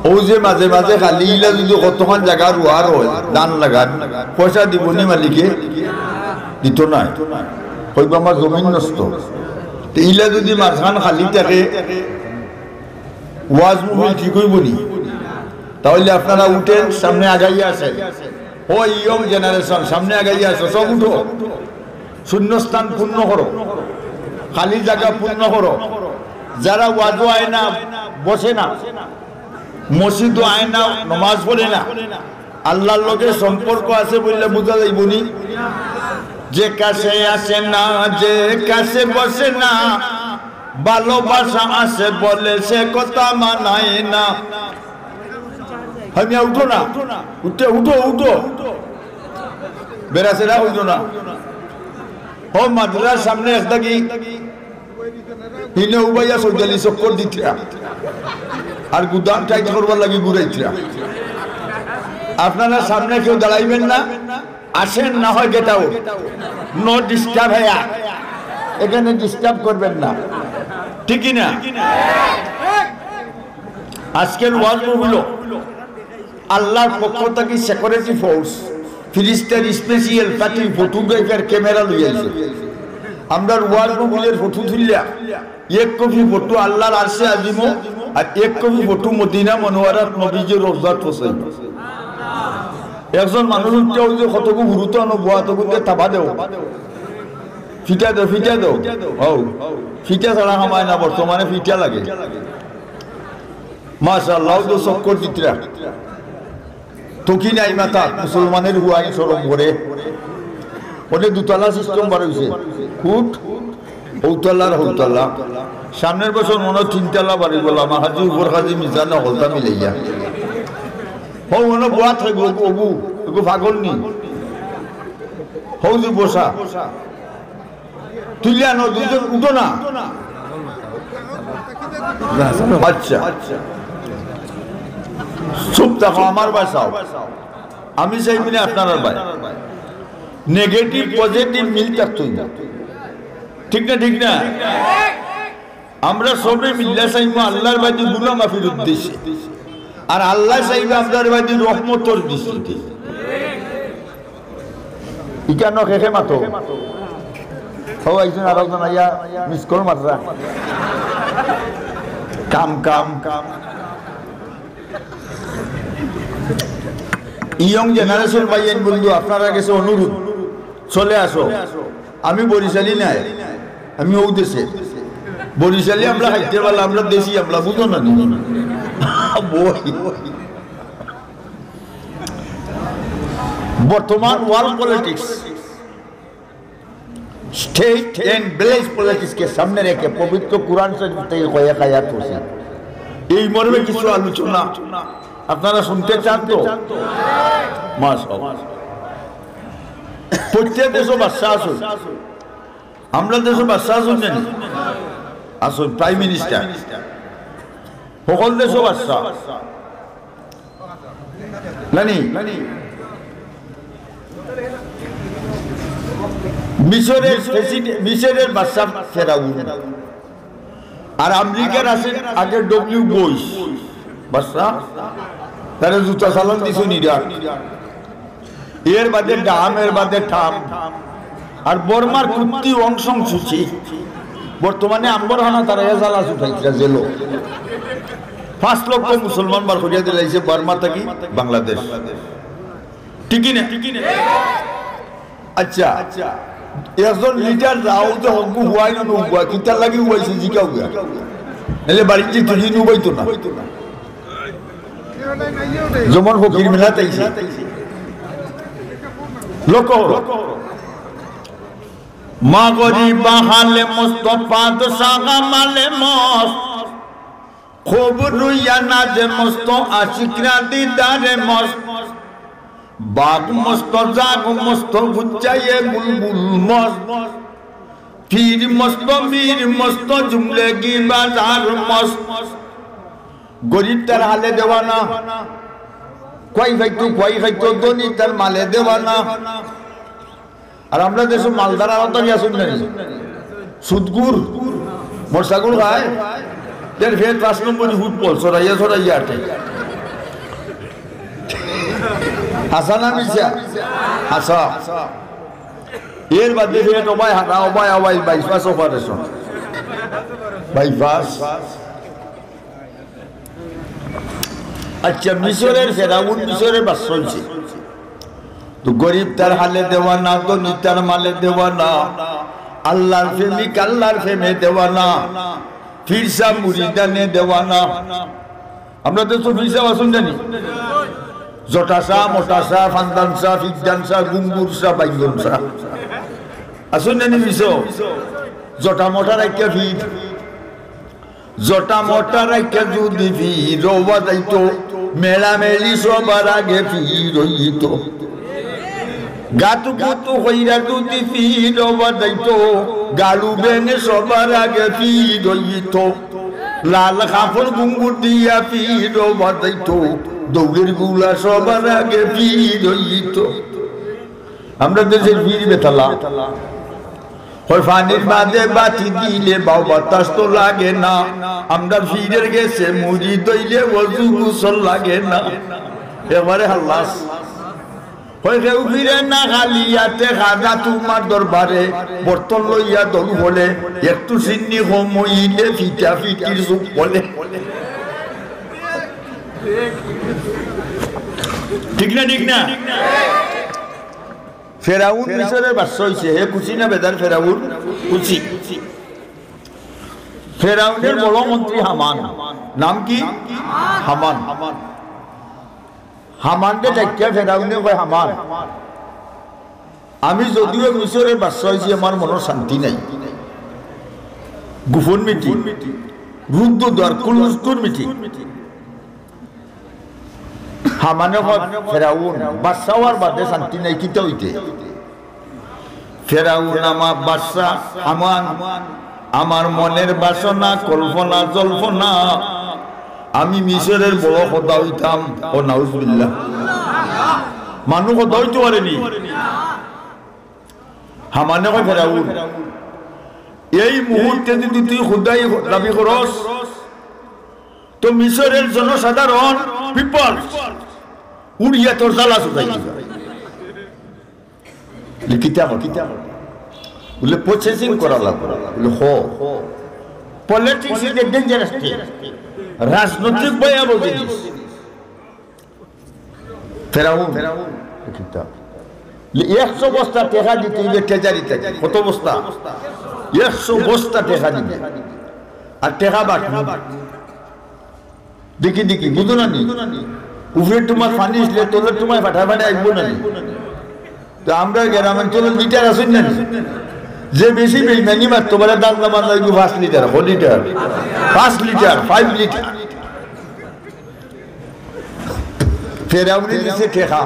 ও যে মাঝে মাঝে খালি ইলা যদি কতক্ষণ জায়গা রোয়ার হয় দান লাগান পয়সা দিবনি মালিকে দিত না হইব আমার জমিন নষ্ট ইলা যদি মাঝখান খালি থাকে ওয়াজ মুভিল ঠিক হইব নি তাহলে আপনারা উঠেন সামনে আগাইয়া আসেন ও ইয়ং জেনারেশন সামনে আগাইয়া আসো সব উঠো শূন্যস্থান পূর্ণ করো খালি জায়গা পূর্ণ করো যারা ওয়াজও আয় না বসে না মসজিদও আয় না নমাজ পড়ে না আল্লাহর লগে সম্পর্ক আছে বললে বোঝা যাইব নি যে কাছে আসে না যে কাছে বসে না ভালোবাসা আছে বলে সে কথা মানায় না আমি উঠো না উঠে উঠো উঠো বেড়াছেরা উঠো না ও মাদ্রাসার সামনে একটা কি হিনে উবাইয়া সৌজালি চক্কর দিতরা আর গুদাম টাইট করবার লাগে ঘুরাইতরা আপনারা সামনে কেউ দাঁড়াইবেন না আসেন না হয় গেট আউট নো ডিস্টার্ব হ্যাঁ এখানে ডিস্টার্ব করবেন না ঠিকই না আজকের ওয়াজ হলো আল্লাহর পক্ষ থেকে সিকিউরিটি ফোর্স ফিলিস্তিন স্পেশাল পার্টি ফটোগ্রাফার ক্যামেরা লইয়াছে আমরা ওয়াজ মুভিলের ফটো তুললা এক কপি ফটো আল্লাহর আরশে আজিমো আর এক কপি ফটো মদিনা মনোয়ারাত নবীজির রওজাত পৌঁছাই একজন মানুষ উঠে যে কতকু গুরুত্ব অনুভব তবুতে থাবা দেও ফিটা দাও হও ফিটা ছাড়া সময় না বর্তমানে ফিটা লাগে মাশাআল্লাহ তো চক্কর চিত্রা তকি নাই মাতা মুসলমানের হুয়াই সরম করে ওটা দুতলা সিস্টেম বার হয়েছে ফুট ঔতলার হৌতলা সামনের বছর মনে তিনতলা বাড়ি বললাম হাজি উপর হাজি মিজান হলতা মিলাইয়া হৌ মনে বোয়া থাকবো অবু এগু পাগল নি হৌ যে বসা তুলিয়া ন দুজন উঠো না আচ্ছা চুপ দেখো আমার বাসাও আমি চাইবি না আপনার ভাই নেগেটিভ পজিটিভ মিল থাকতই না ঠিক না ঠিক না আমরা সবে মিল্লা চাইবো আল্লাহর বাদী গুনাহ মাফির উদ্দেশ্যে আর আল্লাহ চাইবে আপনার বাদী রহমতর দৃষ্টিতে ইকান খেখে মাতো ও একজন আর একজন আইয়া মিস কল মাত্রা কাম কাম কাম ইয়ং জেনারেশন ভাইয়েন বন্ধু আপনারা কাছে অনুরোধ চলে আসো আমি বরিশালী নাই আমি ও দেশে বরিশালী আমরা খাইতে পারলাম আমরা দেশি আমরা বুঝো না বর্তমান world politics state and village politics के सामने রেখে পবিত্র কুরআন শরীফ থেকে কয়েক আয়াত পড়ছি এই মর্মে কিছু আলোচনা আপনারা শুনতে চান তো মাশাআল্লাহ প্রত্যেক দেশে বাদশা আছে আমরা দেশে বাদশা শুনেন আসুন প্রাইম মিনিস্টার সকল দেশে বাদশা নানি মিশরের বাদশা ফেরাউন আর আমেরিকার আছে আগে ডব্লিউ বুশ বাদশা তারা জুতা চালান দিছে নিরাট এর বাদে ডাম এর বাদে ঠাম আর বর্মার কুত্তি অংশং সুচি বর্তমানে আম্বর হানা তারা এজালা উঠাইছে জেলো 5 লক্ষ মুসলমান বার করিয়া দিলাইছে বর্মা থেকে বাংলাদেশ ঠিকই না আচ্ছা একজন লিডার রাও যে হকু হুয়াই না হুয়া কিতার লাগি হুয়াইছে জিকাও গা এলে বাড়িতে তুই নুবাইতো না যেমন ফকির মিলা তাইছে লোক মা গরিবা হালে মুস্তাফা তো সাগা মালে মস খুব রুইয়া নাজে মস্ত আশিকরা দিদারে মস বাগ মস্ত জাগ মস্ত গুচ্চায়ে বুলবুল মস পীর মস্ত মীর মস্ত জুমলেগি বাজার মস গরিব তার হালে দেওয়ানা কয় খাইতো ধনী তার মালে দেওয়ানা আর আমরা দেশে মালদার আওতা নিয়ে আসুন নানি সুদগুর মরসাগুর খায় ফের 5 নম্বর হুট পল সরাইয়া আটে হাসানা মিশা হাসা এর বাদে ফের ওবাই হারা ওবাই ওবাই বাইপাস অপারেশন বাইপাস। আচ্ছা মিশরের ফেরাউন মিশরের বাদশা হয়েছে তো গরিব তার হালে দেওয়া না, ধনী তার মালে দেওয়া না, আল্লাহর প্রেমিক আল্লাহর প্রেমে দেওয়া না, ফিরসা মুরিদানে দেওয়া না। আমরা তো ফিরসা আসুন জানি, জটাসা মোটাসা ফান্দানসা ফিকদানসা গুঙ্গুরসা বাইগনসা আসুন জানি ফিরস জটা মোটা রাখা ফির জটা মোটা রাখা যদি ফির যাইতো মেলা মেলি সবার আগে ফির হইত গাতু কুতু হইরা যদি ফির যাইতো গালু বেনে সবার আগে ফির হইত লাল কাপড় গুঙ্গুর দিয়া ফির যাইতো দৌড়ের গুলা সবার আগে ফির হইত। আমরা দেশের ফির বেতালা পানির মাঝে বাতি দিলে বাউ বাতাস তো লাগে না, আমরা ফিরের গেছে মুড়ি দইলে ওযু গোসল লাগে না। এবারে হাল্লাস কেউ ফিরে না খালিয়াতে খাজা তোমার দরবারে বর্তন লইয়া দলু বলে একটু চিন্নি কমইলে ফিটা ফিটির চুপ বলে। ঠিক না ঠিক না? ফেরাউন মিশরের বাদশা হইছে, হে কুচি না বেদার ফেরাউন কুচি। ফেরাউনের বড় মন্ত্রী হামান, নাম কি? হামান। হামানকে ডাকিয়া ফেরাউনে কয় হামান আমি যদিও মিশরের বাদশা হইছি আমার মনের শান্তি নাই, গোপন মিটিং রুদ্র দ্বার কুলুস্তুর মিটিং। হামানে ফেরাউন বাদশা হওয়ার বাদে শান্তি নাই কিতা হইতে। ফেরাউন আমার বাদশা হামান আমার মনের বাসনা কল্পনা জল্পনা আমি মিশরের বড় খোদা হইতাম। ও নাউজুবিল্লাহ, মানুষ খোদা হইতে পারেনি। হামানে কয় ফেরাউন এই মুহূর্তে যদি তুই খুদাই দাবি করস তো মিশরের জনসাধারণ পিপল উড়িয়া তোর জ্বালা শুকাই লিখিতে বলে প্রসেসিং করা লাগবে। বলে politics is a dangerous thing, রাজনৈতিক ভয়াবহ জিনিস। ফেরাউন 100 বস্তা টেকা দিতে হইবে ট্রেজারিতে। কত বস্তা? 100 বস্তা টেকা দিবে আর টেকা বাকি দেখি দেখি বুঝো না নি উপরে তোমার পানি আসলে তোলে তোমায় ফাটা ফাটা আসবো না। তো আমরা গ্রামাঞ্চলের লিটার আসুন না, যে বেশি বেইমানি মারতে পারে দাম দাম 5 লিটার 5 লিটার 5 লিটার ফেরাউনি দিছে টেকা।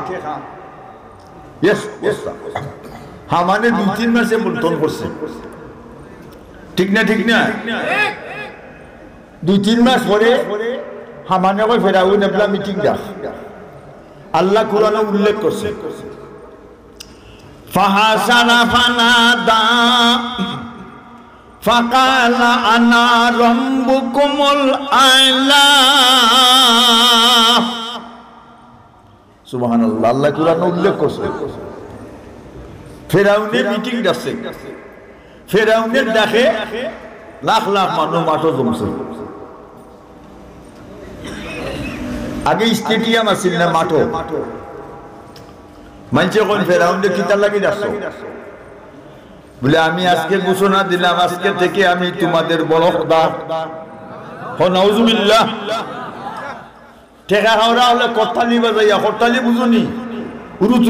হামানে 2-3 মাসে মুলতন করছে। ঠিক না ঠিক না? 2-3 মাস পরে হামানে কয় ফেরাউন এবলা মিটিং ডাক। আল্লাহ কোরআনে উল্লেখ করছে ফাহাসানা ফানাদা ফাকালা আনা রাব্বুকুমুল আ'লা। সুবহানাল্লাহ, আল্লাহ কোরআনে উল্লেখ করছে ফেরাউনের মিটিং ডাকছে। ফেরাউনের ডাকে লাখ লাখ মানুষ মাঠে জমছে। আগে স্টেডিয়াম আছিল না মাঠো, মানুষ এখন ফেরাউন্ডে কিতার লাগি ডাকছো বলে আমি আজকে ঘোষণা দিলাম আজকে থেকে আমি তোমাদের বড় খোদা। নাউজুবিল্লাহ। টেকা খাওয়া হলে করতালি বাজাইয়া, করতালি বুঝুনি উরুত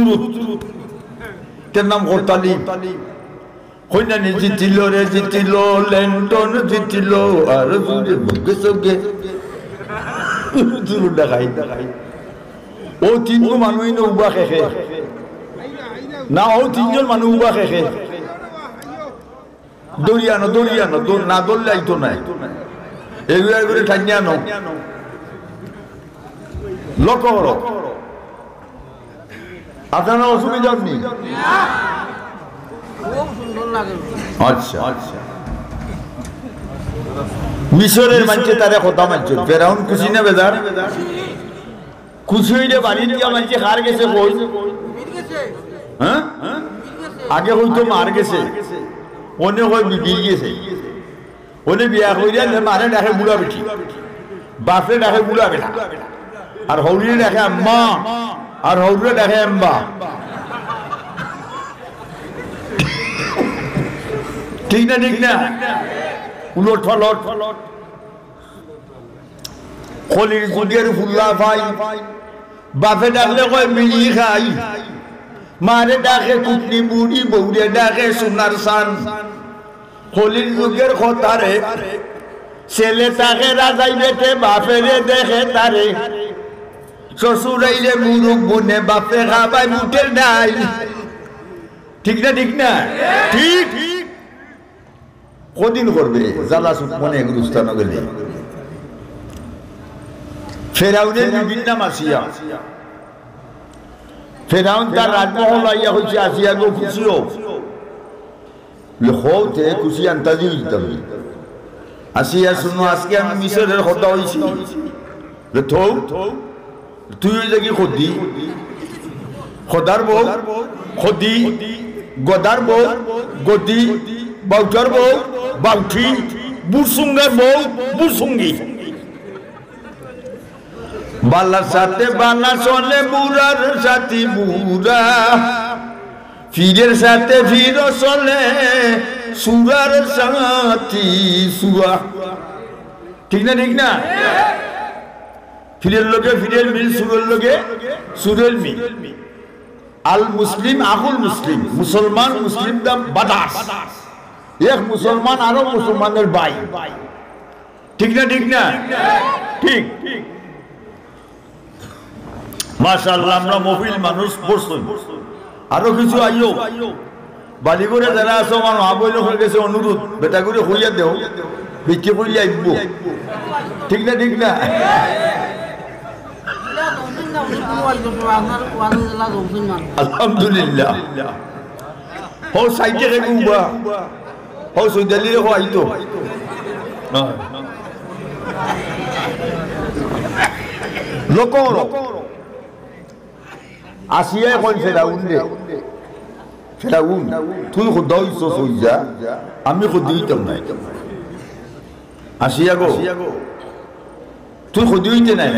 তার নাম করতালি। কইনানি জিতিল রে জিতিল ল্যান্টন জিতিল আর বুকে সগে দেখাই ও 3 মানুষ উবা খেখে না, ও 3জন মানুষ উবা খেখে দৌড়িয়ানো দৌড়িয়ানো না দৌড়লে আইতো নাই এগুলা করে ঠান্যানো লক্ষ্য করো। আপনারা অসুবিধা নেই? আচ্ছা আচ্ছা। মিশরের মানছে তারে কথা মানছে। ফেরাউন খুশি না বেজার? খুশি হইলে বাড়ি দিয়া মানছে কার গেছে কই হ্যাঁ আগে হইতো মার গেছে অনে কই বিবির গেছে ওনে বিয়া কইরা মারে ডাকে বুড়া বেটি বাপে ডাকে বুড়া বেটা আর হৌরিয়ে ডাকে আম্মা আর হৌরে ডাকে আম্বা ঠিক না উলট ফলট খলির যুগের ফুল্লা ভাই বাপে ডাকলে কয় মিলি খাই মারে ডাকে কুটনি বুড়ি বৌরে ডাকে সোনার সান খলির যুগের খতারে ছেলে তাকে রাজাই বেটে বাপেরে দেখে তারে শ্বশুরাইলে মুরুখ বনে বাপে খাবাই মুটের ডাই ঠিক না ঠিক কদিন করবে জ্বালা সুখ মনে গুরুস্থান গেলে ফেরাউনের বিভিন্ন মাসিয়া ফেরাউন তার রাজমহল আইয়া হয়েছে আসিয়া গো খুশিও হতে খুশি আন্তাজি দিতাম আসিয়া শুনো আজকে আমি মিশরের কথা হয়েছি তুই ওই জায়গায় খদ্দি খদার বউ খদ্দি গদার বউ গদি বাউটার বউ বাউঠি বুরসুঙ্গার বউ বুরসুঙ্গি বালার সাথে বালা চলে বুড়ার সাথে বুড়া ফিরের সাথে ফির চলে সুরার সাথী সুরা ঠিক না ফিরের লোকে ফিরের মিল সুরের লোকে সুরের মিল আল মুসলিম আকুল মুসলিম মুসলমান মুসলিম দা বাদাস এক মুসলমান আরো মুসলমানের ভাই ঠিক না ঠিক মাশাআল্লাহ আমরা মফিল মানুষ বসুন আরো কিছু আইও বাড়ি করে যারা আছো আমার মা বইল হয়ে গেছে অনুরোধ বেটা করে হইয়া দেও বিক্রি করিয়া আইব ঠিক না আলহামদুলিল্লাহ হো সাইডে রে গুবা হো সুইদালি রে হইতো লোক আসিয়া কোন ফেরাউন তুই খুদা হইছো সইজা আমি খুদি হইতাম না আসিয়া গো তুই খুদি হইতে নাই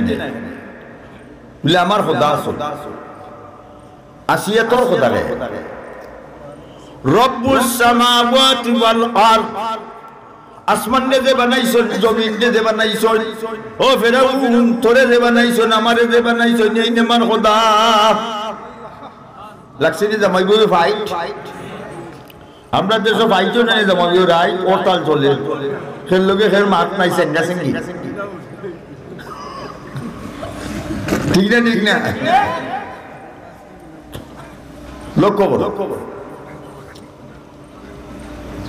বলে আমার খুদা আছো আসিয়া তোর খুদা রে রব্বুস সামাওয়াতি ওয়াল আরদ আসমান দে বানাইছো জমিন দে বানাইছো ও ফেরাউন তোরে দে বানাইছো আমারে দে বানাইছো নেই নেমান খুদা লাগছে যে জামাইবো ফাইট আমরা দেশ ফাইটও নাই জামাইবো রাই ওরতাল চলে খেল লোকে খেল মাত নাই সেঙ্গা সেঙ্গি ঠিক না লক্ষ্য করো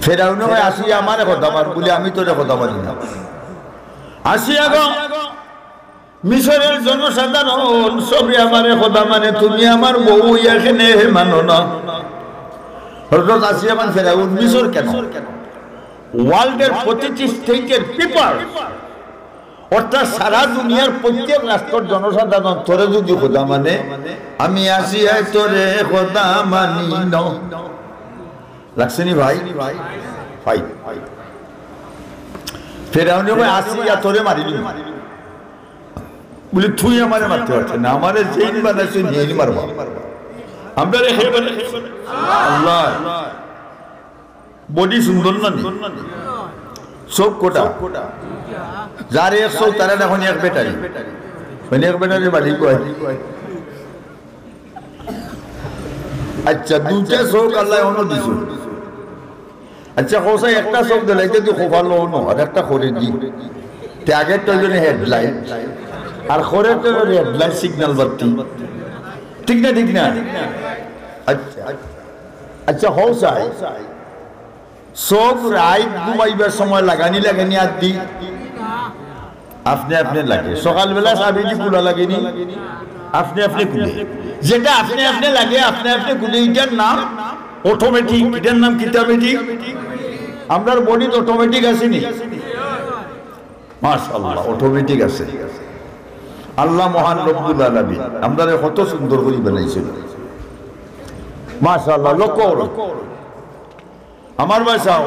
ফেরাউন আসিয়া আমার কথা মার বলে আমি তোর কথা মানি না আসিয়া গো মিশরের জনসাধারণ সবই আমার কথা মানে তুমি আমার বউ এখানে মানো না হযরত আসিয়া মান ফেরাউন মিশর কেন ওয়ার্ল্ডের প্রতিটি স্টেটের পিপল অর্থাৎ সারা দুনিয়ার প্রত্যেক রাষ্ট্রের জনসাধারণ তোরে যদি খোদা মানে আমি আসিয়া তোরে খোদা মানি না লাগছে নি ভাই ফেরাউন আসিয়া তোরে মারিলি বলে তুই আমারে মারতে পারছে না আমারে যেই বানাইছে নিয়ে মারবা আমরা রে আল্লাহ বডি সুন্দর না সব কোটা যার 100 তারা এখন এক বেটারি মানে এক বেটারি মালিক কয় আচ্ছা দুটা চোখ আল্লাহ অন্য দিছো আচ্ছা কোসা একটা চোখ দিলাইতে তুই খোফালো না আর একটা করে দি তে আগের তো জন্য হেডলাইট আর খরে তো হেডলাইট সিগন্যাল বাতি ঠিক না আচ্ছা হৌসাই চোখ রাইট ঘুমাইবার সময় লাগানি আর দি আপনি লাগে সকালবেলা চাবি দি খোলা লাগেনি আপনি খুলে যেটা আপনি লাগে আপনি খুলে এটার নাম অটোমেটিক এটার নাম কিতাবেটিক আপনার বডি অটোমেটিক আছে নি মাশাআল্লাহ অটোমেটিক আছে আল্লাহ মহান রব্বুল আলামিন আমরা কত সুন্দর করে বানাইছেন মাশাআল্লাহ। লক্ষ্য করো আমার ভাষাও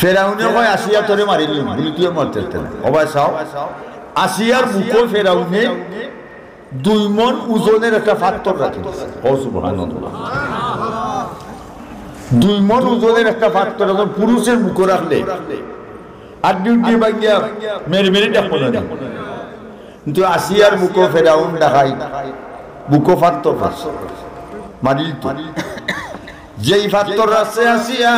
ফেরাউনে কয় আসিয়া তোরে মারিলি তুই মারতে না অবশ্যাও আসিয়ার বুকো ফেরাউনে 2 মণ ওজনের একটা পাথর রাখে ও সুবহানাল্লাহ 2 মণ ওজনের একটা পাথর যখন পুরুষের মুখে রাখলে আর ডিউটি ভাঙিয়া মেরে মেরে ডাকবো না কিন্তু আসিয়ার বুকো ফেরাউন দেখাই বুকো পাথর মারিল তো যেই পাথর আছে আসিয়া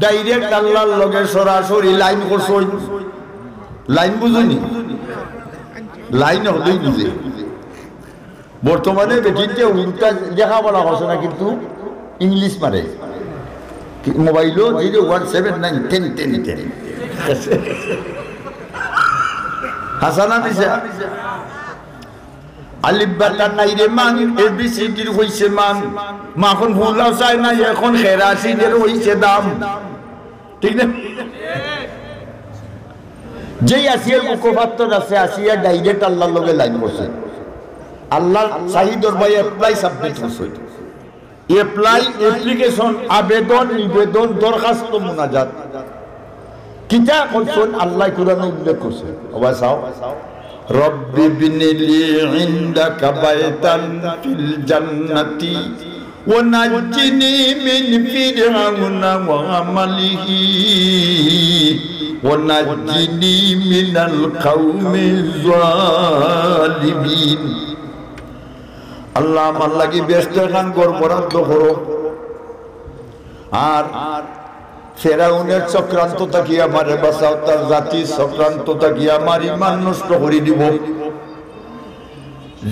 ডাইরেক্ট আল্লাহর লগে সরাসরি লাইন করছো লাইন বুঝুনি লাইন হলেই বুঝে বর্তমানে বেটিতে উল্টা দেখা বলা হচ্ছে না কিন্তু ইংলিশ মারে মোবাইলও 01791101010 হাসানা দিশা আলিফ বাটা নাই রে মান এবিসিডির হইছে মান মাখন ভুলাও চাই না এখন খেরাসিদের হইছে দাম ঠিক না যেই আসিয়ার মুখপাত্র আছে আসিয়া ডাইরেক্ট আল্লাহর লগে লাইন করছে আল্লাহ শাহিদর ভাই অ্যাপ্লাই সাবমিট করছে অ্যাপ্লাই অ্যাপ্লিকেশন আবেদন নিবেদন দরখাস্ত মুনাজাত কিতা করছেন আল্লাহ কোরআনে উল্লেখ করছে অবশ্য রব্বি বিনিলি ইনদাকা বাইতান ফিল জান্নাতি ওয়া নাজ্জিনি মিন ফিরআউনা ওয়া আমালিহি ওয়া নাজ্জিনি মিনাল কওমিজ জালিমিন। আল্লাহ আমার লাগি ব্যস্ত খান গর বরাদ্দ করো আর ফেরাউনের চক্রান্ত থাকি আমারে বাঁচাও তার জাতির চক্রান্ত থাকি আমার ইমান নষ্ট করে দিব।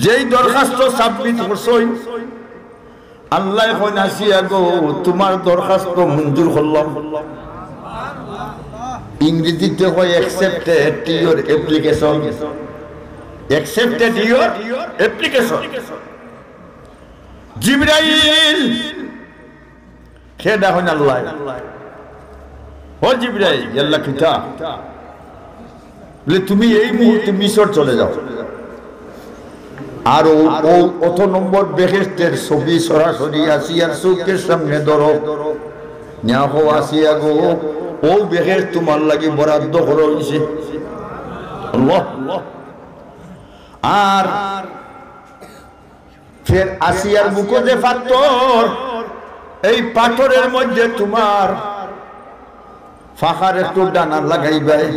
যেই দরখাস্ত সাবমিট করছই আল্লাহ এখন আসিয়া গো তোমার দরখাস্ত মঞ্জুর করলাম। ইংরেজিতে হয় accepted your application accepted your application. জিবরাইল খেদা হন আল্লাহ ও জিবরাইল আল্লাহ কিতা বলে তুমি এই মুহূর্তে মিশর চলে যাও আর ও অত নম্বর বেহেশতের ছবি সরাসরি আসিয়ার চোখের সামনে ধরো না হো আসিয়া গো ও বেহেশ তোমার লাগি বরাদ্দ করা হইছে আল্লাহ। আর ফের আসিয়ার বুকে যে পাথর এই পাথরের মধ্যে তোমার ফাঁকার একটু ডানা লাগাইবাই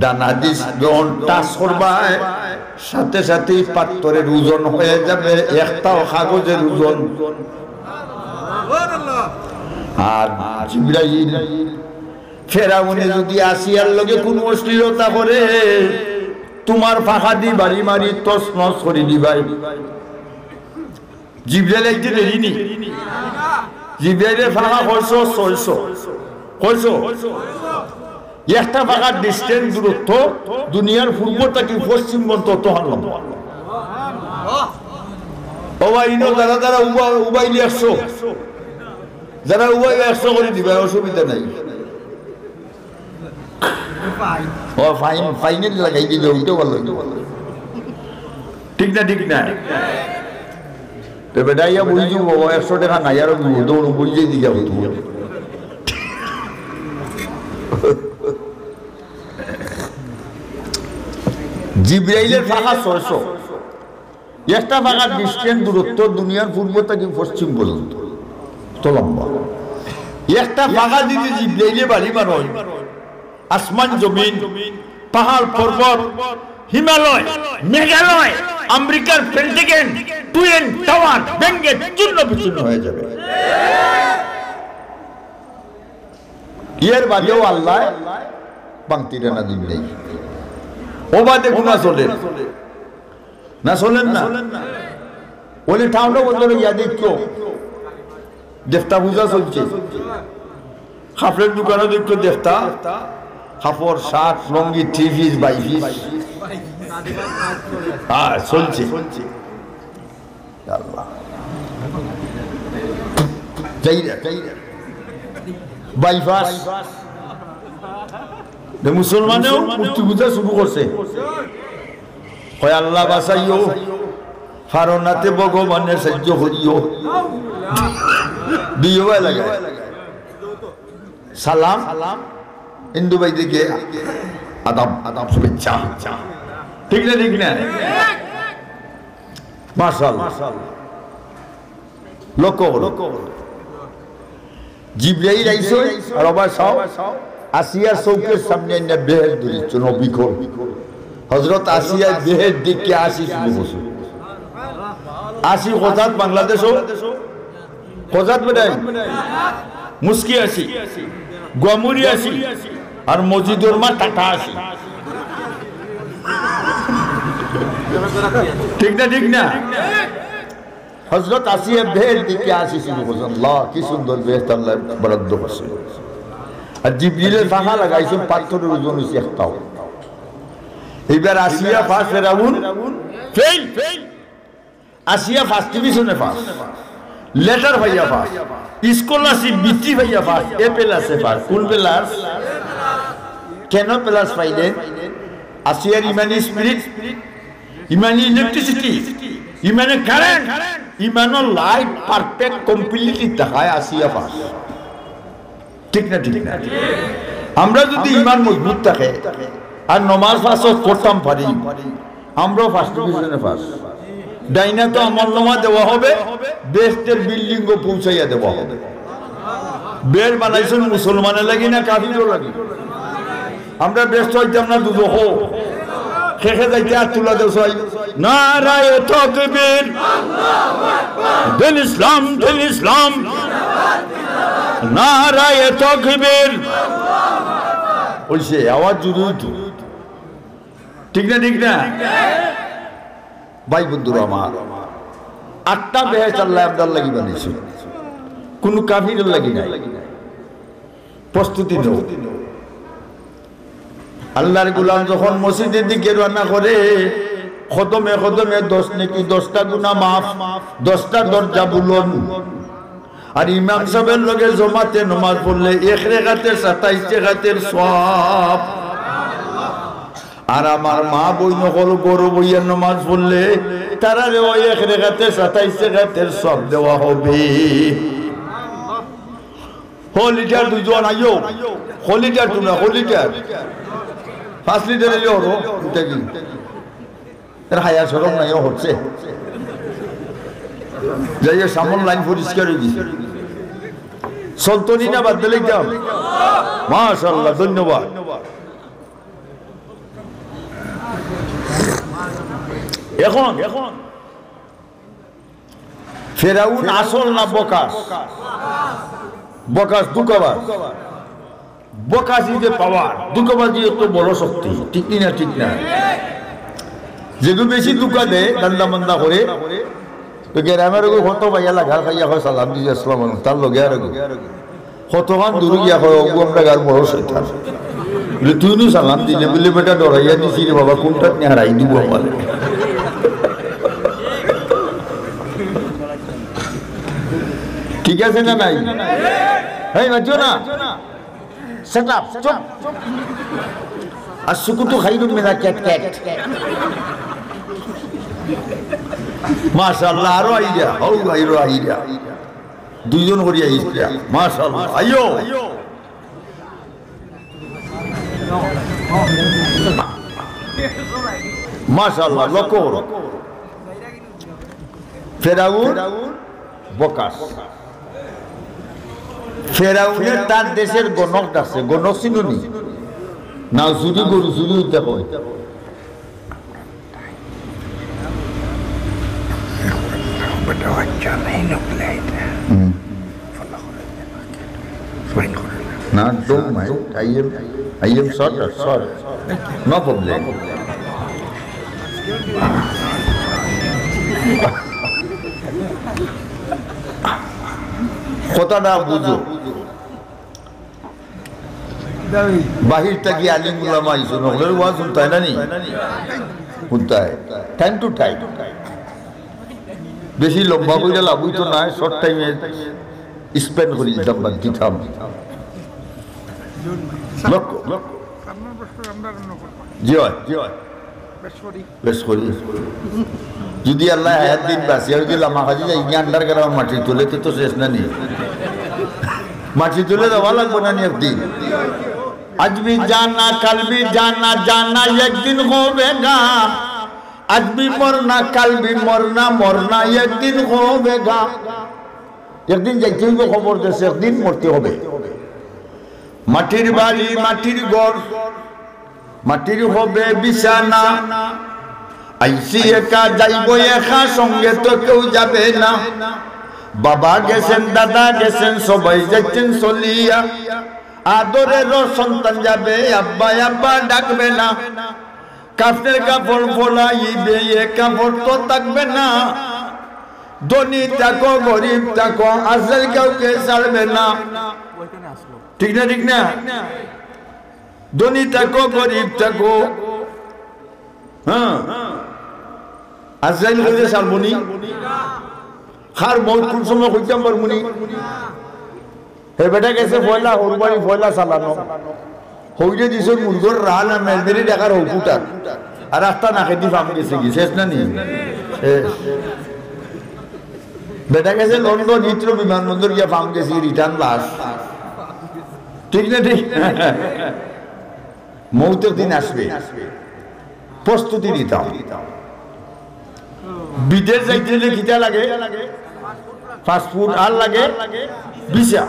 ডানা দিস যখন টাচ করবাই সাথে সাথে পাথরের ওজন হয়ে যাবে একটাও কাগজের ওজন। আর জিবরাইল ফেরাউনে যদি আসিয়ার লগে কোন অশ্লীলতা করে তোমার ফাঁকা দি বাড়ি মারি তস নস করে দিবাই। জিবরাইল একদিন দেরিনি জিবরাইলের ফাঁকা করছো 600 করছো একটা ফাঁকার ডিস্টেন্স দূরত্ব দুনিয়ার পূর্ব থেকে পশ্চিম পর্যন্ত হারলাম যারা যারা উবাইলি 100 যারা উবাই 100 করে দিবে অসুবিধা নাই ফাইনাল লাগাই দিলে উল্টো ভালো ঠিক না ঠিক না বেটাইয়া বুঝি 100 টাকা নাই আর দৌড় বুঝে দিকে জিবরাইলের ফাঁকা 600 একটা ফাঁকার ডিস্টেন্স দূরত্ব দুনিয়ার পূর্ব থেকে পশ্চিম পর্যন্ত তো লম্বা। একটা ফাঁকা দিতে জিবরাইলে বাড়ি মার হয় আসমান জমিন পাহাড় পর্বত হিমালয় মেঘালয় আমেরিকার পেন্টাগন টুয়েন টাওয়ার ভেঙে চূর্ণ বিচূর্ণ হয়ে যাবে। এর বাদেও আল্লাহ বাংতি রানা দিন নেই ও বাদে গুণা চলেন না চলেন না ওলে ঠাউটা বলতে ইয়া দেখো দেবতা পূজা চলছে কাপড়ের দোকানে দেখো দেবতা কাপড় শার্ট লঙ্গি 3 পিস 2 পিস চলছে আল্লাহ বাইপাস মুসলমানেও মূর্তি পূজা শুরু করছে কয় আল্লাহ বাঁচাইও ফারনাতে ভগবানের সাহায্য করিও দিও লাগে সালাম হিন্দু ভাই দিকে আদাব আদাব শুভেচ্ছা ঠিক না মাশাআল্লাহ লক্ষ্য করো জিবরাইল আইছে আর আবার আসিয়া চৌকের সামনে এনে বেহের ধরিছ নবী কর হযরত আসিয়া বেহের দিকে আসি শুরু করছে আসি কোথাত বাংলাদেশও কোথাত বেড়াই মুস্কি আসি গোয়ামুরি আসি আর মসজিদুর মা টাটা আসি ঠিক না হযরত আসিয়া বেহের দিকে আসি শুরু করছে আল্লাহ কি সুন্দর বেহেশত আল্লাহ বরাদ্দ করছে আর জিবরিলের ফাঁকা লাগাইছেন পাথরের ওজন হইছে একটাও এবার আসিয়া ফাস ফেরাউন ফেল আসিয়া ফার্স্ট ডিভিশনে পাস লেটার ভাইয়া পাস স্কলারশিপ বৃত্তি ভাইয়া পাস এ প্লাসে পাস কোন প্লাস কেন প্লাস পাইলেন আসিয়ার ইমানি স্পিরিট ইমানি ইলেকট্রিসিটি ইমানে কারেন্ট ইমানের লাইট পারফেক্ট কমপ্লিটলি দেখায় আসিয়া পাস ঠিক না আমরা যদি ইমান মজবুত থাকে আর নমাজ পাঁচও করতাম পারি আমরাও ফার্স্ট ডিভিশনে পাস ডাইনা তো আমল নামা দেওয়া হবে বেস্টের বিল্ডিং ও পৌঁছাইয়া দেওয়া হবে বের বানাইছেন মুসলমানের লাগি না কাফিরও লাগি আমরা বেস্ট হইতাম না দুধ হো খেখে যাইতে আর তুলা দেও সবাই নারায়ে তাকবীর দিন ইসলাম নারায়ে তাকবীর ওইসে আওয়াজ জুড়ে ঠিক না ভাই বন্ধুরা আমার 8টা বেহেশত আল্লাহ আপনার লাগি বানিয়েছে কোন কাফিরের লাগি নাই প্রস্তুতি নাও আল্লাহর গোলাম যখন মসজিদের দিকে রওনা করে খতমে 10 নেকি 10টা গুনাহ মাফ 10টা দরজা বুলন আর ইমাম সাহেবের লগে জমাতে নামাজ পড়লে এক রাকাতে 27 রাকাতের সওয়াব আর আমার মা বইন হল বড় বইয়ের নামাজ পড়লে তারা ওই এক রাকাতে 27 রাকাতের সওয়াব দেওয়া হবে হলিটার দুজন আইও হলিটার তোমরা হলিটার 5 লিটার এলো হলো এটা কি এর হায়া সরম নাই হচ্ছে যাইয়ে সামন লাইন পরিষ্কার হয়ে গেছে সন্তনি না বাদ দিলেই যাও মাশাআল্লাহ ধন্যবাদ এখন ফেরাউন আসল না বকাস দুকাবাজ বকাস ইজ এ পাওয়ার দুকাবাজি এত বড় শক্তি ঠিক না যেগুলো বেশি দুকা দেয় দান্দা মান্দা করে তো গ্রামের কত ভাইয়া লাগার খাইয়া হয় সালাম দিদি আসসালাম তার লগে আর কতক্ষণ দূরে গিয়া হয় আমরা গার বড় শৈতান তুই নি সালাম দিলে বলে বেটা ডরাইয়া দিছি রে বাবা কোনটা নিয়ে হারাই দিব আমার ঠিক আছে না নাই এই বাচ্চো না সেট আপ চুপ আর সুকুতু খাইরুম মিনা ক্যাট মাশাআল্লাহ আরো আইয়া আইরা দুইজন করি আইয়া মাশাআল্লাহ আইও মাশাআল্লাহ লক্ষ্য করো ফেরাউন বকাস ফেরাউনের তার দেশের গণক আছে গণক চিনুনি না চুরি গরু চুরি হইতে হয় No, don't mind. I am short. No problem. কথাটা বুঝো বাহির থেকে আলিম উলামা আইসো নগলের ওয়াজ শুনতাই না নি শুনতাই টাইম টু টাইম বেশি লম্বা কইরা লাভ হইতো না শর্ট টাইমে স্পেন্ড করি দিতাম জি হয় বেশ করি যদি আল্লাহ হায়াত দিন বাঁচিয়ে যদি লামা খাজি যাই আন্ডার গ্রাউন্ড মাটি তুলে তো শেষ না নি মাটি তুলে দেওয়া লাগবো না নি একদিন আজ भी जाना कल भी जाना जाना एक दिन होगा आज भी मरना कल भी मरना मरना एक दिन होगा एक दिन যাইতে হইব খবর দেশে একদিন মরতে হবে মাটির বাড়ি মাটির ঘর মাটির হবে বিছানা আইসি একা যাইব একা সঙ্গে তো কেউ যাবে না বাবা গেছেন দাদা গেছেন সবাই যাচ্ছেন চলিয়া আদরের সন্তান যাবে আব্বা আব্বা ডাকবে না কাফের কাপড় ফলাইবে এ কাপড় তো থাকবে না ধনী থাকো গরিব থাকো আসল কাউকে ছাড়বে না ঠিক না ঠিক না ধনী থাকো গরিব থাকো হ্যাঁ আসল কাউকে ছাড়বনি খার মৌত কোন সময় হইতাম পারবনি হে বেটা গেছে পয়লা হরবাড়ি পয়লা চালানো হইলে দিছে মুরগর রান আর মেলবেরি দেখার হকুটার আর রাস্তা না খেতে ফাম গেছে কি শেষ না নি বেটা গেছে লন্ডন হিথ্রো বিমানবন্দর গিয়া ফাম গেছি রিটার্ন বাস ঠিক না ঠিক মৌতের দিন আসবে প্রস্তুতি নিতাম বিদেশ যাইতে খিতা লাগে ফাস্টফুড আর লাগে ভিসা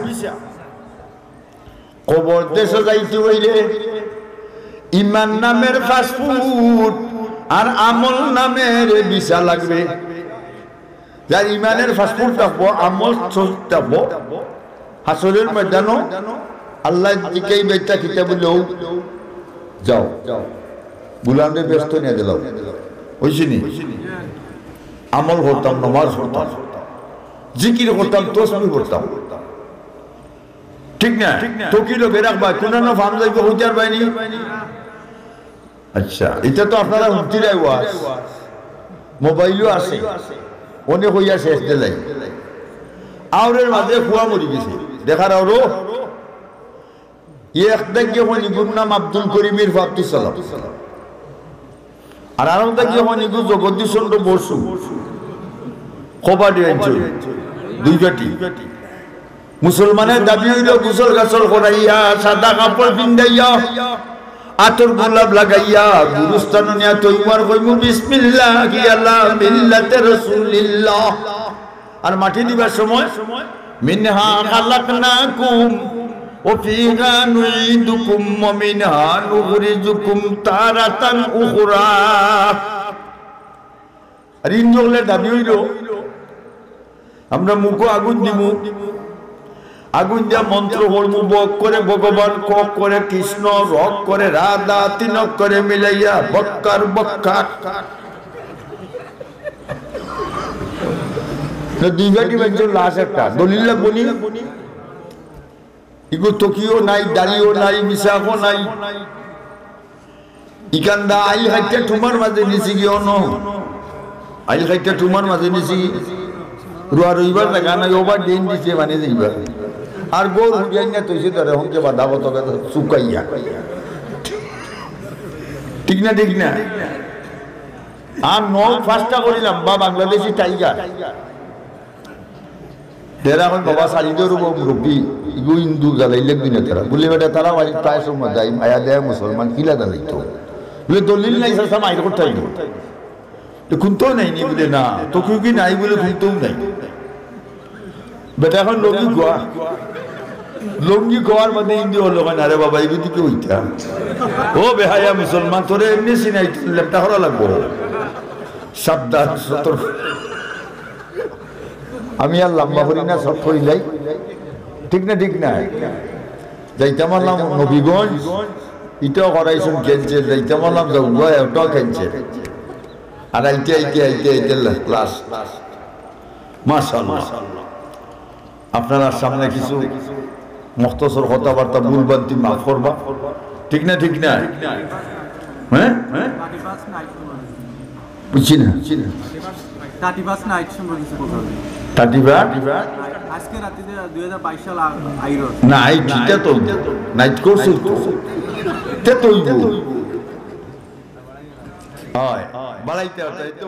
কবর দেশে যাইতে হইলে ইমান নামের ফাস্টফুড আর আমল নামের ভিসা লাগবে যার ইমানের ফাস্টফুড থাকবো আমল থাকবো হাসরের ময়দানও আল্লাহ দিকেই বেটা খিতা বললেও যাও গুলামে ব্যস্ত নিয়ে দিল ওইসিনি আমল করতাম নামাজ পড়তাম জিকির করতাম তসবিহ করতাম ঠিক না তো কি লোক রাখবা কোন ফার্ম যাইবে হইতার বাইনি আচ্ছা এটা তো আপনারা উঠিরাই ওয়াজ মোবাইলও আছে অনেক হইয়া শেষ দিলাই আউরের মাঝে কুয়া মরি গেছে দেখার আরো একদিকে হনি গুর নাম আব্দুল করিমের আব্দুল সালাম আর আরেকটা কি হনি গু জগদীশ চন্দ্র বসু কবাডি অঞ্চল দুই জাতি মুসলমানের দাবি হইল গোসল গাছল করাইয়া সাদা কাপড় পিন্দাইয়া আতর গোলাপ লাগাইয়া গুরুস্থান নিয়া তৈমার কইমু বিসমিল্লাহি আলা মিল্লাতে রাসূলিল্লাহ আর মাটি দিবার সময় মিনহা খালাকনাকুম ওয়া ফিহা নুইদুকুম ওয়া মিনহা নুখরিজুকুম তারাতান উখরা আর ইনজলের দাবি হইল আমরা মুখো আগুন দিমু আগুন যা মন্ত্র হলমু বক করে ভগবান কক করে কৃষ্ণ রক করে রাধা তিনক করে মিলাইয়া বক্কার বক্কা দুইবাটি বেঞ্চের লাশ একটা দলিল্লা বনি ইগো তকিও নাই দাড়িও নাই মিশাকো নাই ইকান্দা আইল হাইটা তোমার মাঝে নিছি গিয়ে ন আইল হাইটা তোমার মাঝে নিছি রুয়া রইবার দেখা নাই ওবার দিন দিছে মানে যাইবার আর গোর হুজাই না তৈছে ধরে হমকে বাধা কত চুকাইয়া ঠিক না ঠিক না আর নৌ ফাস্টা করিলাম বা বাংলাদেশি টাইগার তেরা এখন বাবা সারিদের মুরব্বী ইগো হিন্দু জ্বালাইলে দিনে তারা বলে বেটা তারা প্রায় সময় যাই মায়া দেয় মুসলমান কিলা জ্বালাইতো বলে দলিল নাই সাসা মাইর করতে তো খুনতেও নাই নি বলে না তো কি নাই বলে খুনতেও নাই বেটা এখন লঙ্গি গোয়ার মধ্যে হিন্দি হলো আরে বাবা এই দিকে হইতা ও বেহায়া মুসলমান তোরে এমনি সিনাই লেপটা করা লাগবো সাবধান সতর্ক আমি আর লম্বা করি না সব করিলাই ঠিক না ঠিক না যাইতাম আল্লাহ নবীগঞ্জ এটাও করাইছেন খেলছে যাইতাম আল্লাহ যাওয়া এটাও খেলছে আর আইতে আইতে আইতে আইতে ক্লাস মাশাআল্লাহ আপনারা সামনে কিছু মুখতসর কথাবার্তা ভুলবান্তি মাফ করবা ঠিক না হ্যাঁ বুঝছি না 31 নাইট সম্পর্কে কিছু কথা বলি। 31 আজকে রাতে 2022 সাল আইরো নাইট এটা তো নাইট কোর্স তে তো হয় বাড়াইতে হয় তো